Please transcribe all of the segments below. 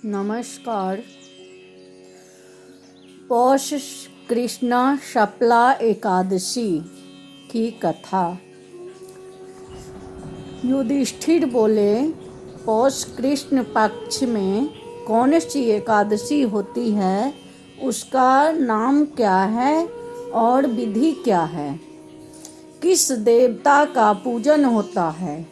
नमस्कार। पौष कृष्ण शुक्ला एकादशी की कथा। युधिष्ठिर बोले, पौष कृष्ण पक्ष में कौन सी एकादशी होती है, उसका नाम क्या है और विधि क्या है? किस देवता का पूजन होता है?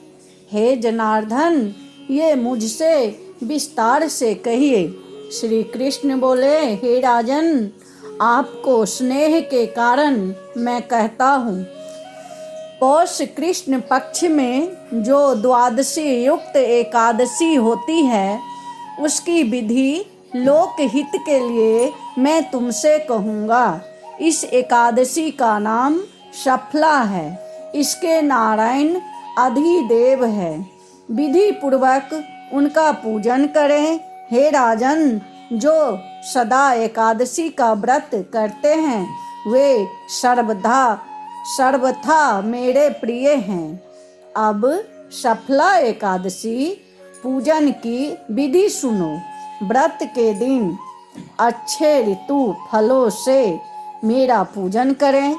हे जनार्दन, ये मुझसे विस्तार से कहिए। श्री कृष्ण बोले, हे राजन, आपको स्नेह के कारण मैं कहता हूँ। पौष कृष्ण पक्ष में जो द्वादशी युक्त एकादशी होती है, उसकी विधि लोक हित के लिए मैं तुमसे कहूँगा। इस एकादशी का नाम शुक्ला है। इसके नारायण अधिदेव है। विधि पूर्वक उनका पूजन करें। हे राजन, जो सदा एकादशी का व्रत करते हैं, वे सर्वथा मेरे प्रिय हैं। अब शुक्ला एकादशी पूजन की विधि सुनो। व्रत के दिन अच्छे ऋतु फलों से मेरा पूजन करें।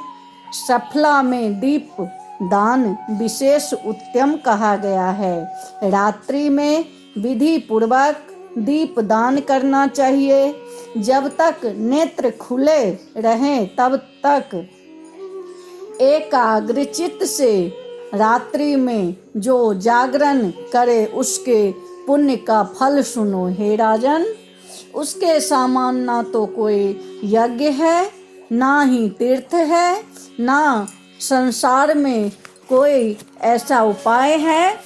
शुक्ला में दीप दान विशेष उत्तम कहा गया है। रात्रि में विधि पूर्वक दीप दान करना चाहिए। जब तक नेत्र खुले रहें तब तक एकाग्रचित्त से रात्रि में जो जागरण करे, उसके पुण्य का फल सुनो। हे राजन, उसके समान ना तो कोई यज्ञ है, ना ही तीर्थ है, ना संसार में कोई ऐसा उपाय है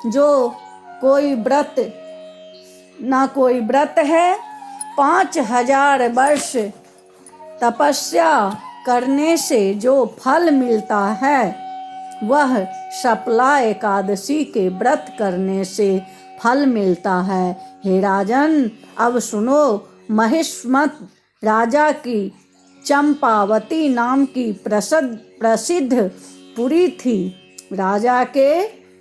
जो कोई व्रत है। 5000 वर्ष तपस्या करने से जो फल मिलता है, वह शुक्ला एकादशी के व्रत करने से फल मिलता है। हे राजन, अब सुनो। महिष्मत राजा की चंपावती नाम की प्रसिद्ध पुरी थी। राजा के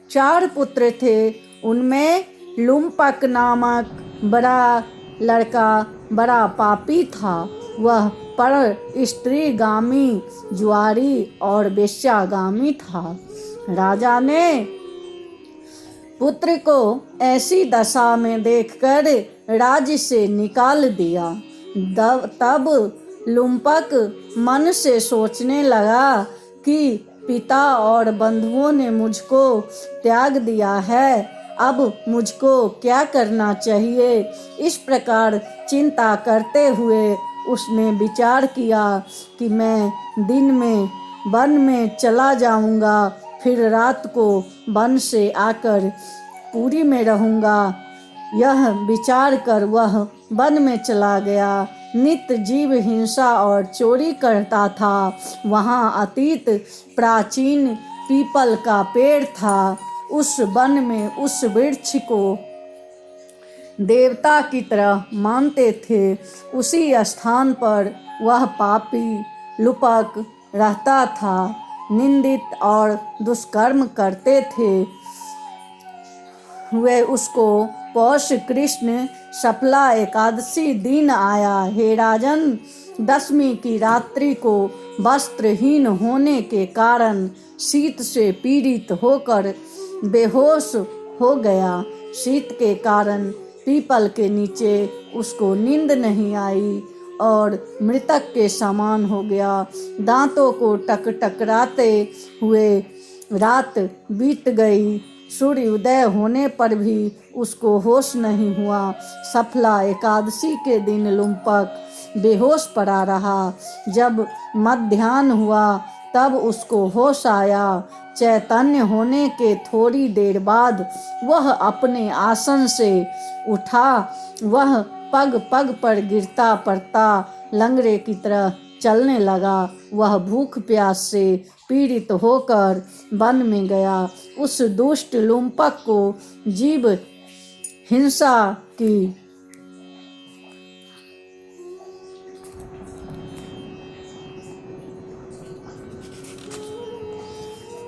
4 पुत्र थे। उनमें लुम्पक नामक बड़ा लड़का बड़ा पापी था। वह पर स्त्रीगामी, जुआरी और वेश्यागामी था। राजा ने पुत्र को ऐसी दशा में देखकर राज्य से निकाल दिया। तब लुम्पक मन से सोचने लगा कि पिता और बंधुओं ने मुझको त्याग दिया है, अब मुझको क्या करना चाहिए। इस प्रकार चिंता करते हुए उसने विचार किया कि मैं दिन में वन में चला जाऊंगा, फिर रात को वन से आकर पुरी में रहूंगा। यह विचार कर वह वन में चला गया। नित्य जीव हिंसा और चोरी करता था। वहाँ अतीत प्राचीन पीपल का पेड़ था। उस वन में उस वृक्ष को देवता की तरह मानते थे। उसी स्थान पर वह पापी लुपक रहता था। निंदित और दुष्कर्म करते थे। वे उसको पौष कृष्ण शुक्ला एकादशी दिन आया। हे राजन, 10वीं की रात्रि को वस्त्रहीन होने के कारण शीत से पीड़ित होकर बेहोश हो गया। शीत के कारण पीपल के नीचे उसको नींद नहीं आई और मृतक के समान हो गया। दांतों को टकराते हुए रात बीत गई। सूर्य उदय होने पर भी उसको होश नहीं हुआ। शुक्ला एकादशी के दिन लुम्पक बेहोश पड़ा रहा। जब मध्याह्न हुआ तब उसको होश आया। चैतन्य होने के थोड़ी देर बाद वह अपने आसन से उठा। वह पग पग पर गिरता पड़ता लंगड़े की तरह चलने लगा। वह भूख प्यास से पीड़ित होकर वन में गया। उस दुष्ट लुम्पक को जीव हिंसा की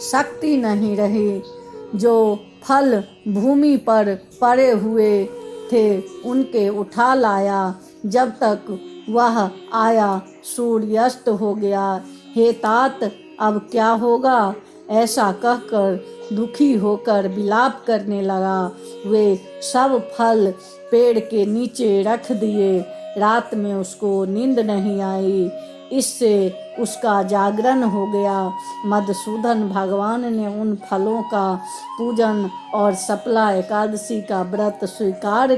शक्ति नहीं रही। जो फल भूमि पर पड़े हुए थे उनके उठा लाया। जब तक वह आया सूर्यास्त हो गया। हे तात, अब क्या होगा? ऐसा कहकर दुखी होकर विलाप करने लगा। वे सब फल पेड़ के नीचे रख दिए। रात में उसको नींद नहीं आई, इससे उसका जागरण हो गया। मधुसूदन भगवान ने उन फलों का पूजन और सपला एकादशी का व्रत स्वीकार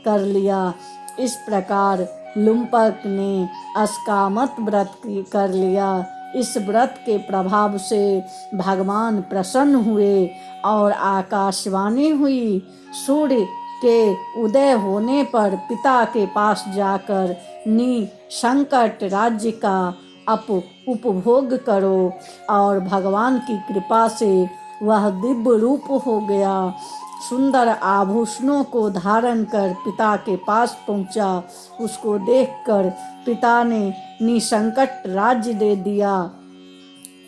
कर लिया। इस प्रकार लुम्पक ने अस्कामत व्रत कर लिया। इस व्रत के प्रभाव से भगवान प्रसन्न हुए और आकाशवाणी हुई। सूर्य के उदय होने पर पिता के पास जाकर निसंकट राज्य का उपभोग करो। और भगवान की कृपा से वह दिव्य रूप हो गया। सुंदर आभूषणों को धारण कर पिता के पास पहुंचा। उसको देखकर पिता ने निसंकट राज्य दे दिया।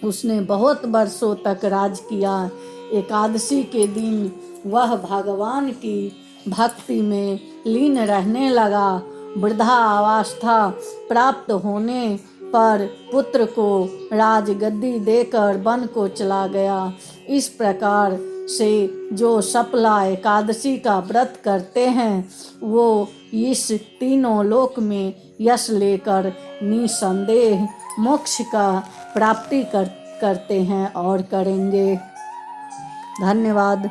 उसने बहुत वर्षों तक राज किया। एकादशी के दिन वह भगवान की भक्ति में लीन रहने लगा। वृद्धावस्था प्राप्त होने पर पुत्र को राजगद्दी देकर वन को चला गया। इस प्रकार से जो सपला एकादशी का व्रत करते हैं वो इस तीनों लोक में यश लेकर निसंदेह मोक्ष का प्राप्ति करते हैं और करेंगे। धन्यवाद।